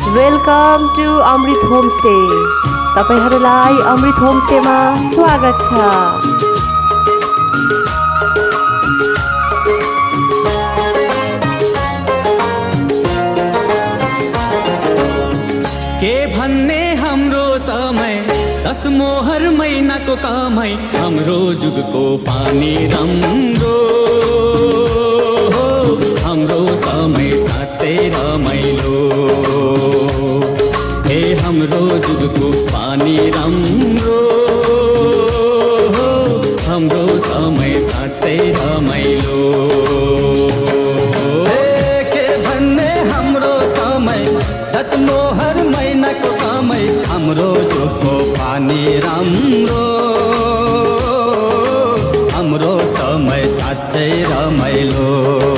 Welcome to Amrit homestay. तपाईहरुलाई अमृत होमस्टेमा स्वागत छ। के भन्ने हाम्रो समय 10 मोहर महिनाको कमाई, हाम्रो जुगको पानी राम्रो, हाम्रो समय साँच्चै रमाइलो। हे हाम्रो जुगको पानी राम्रो, हाम्रो समय साँच्चै रमाइलो। के भन्ने हाम्रो समय 10 मोहर महिनाको कमाई, हाम्रो जुगको पानी राम्रो, हाम्रो समय साँच्चै रमाइलो।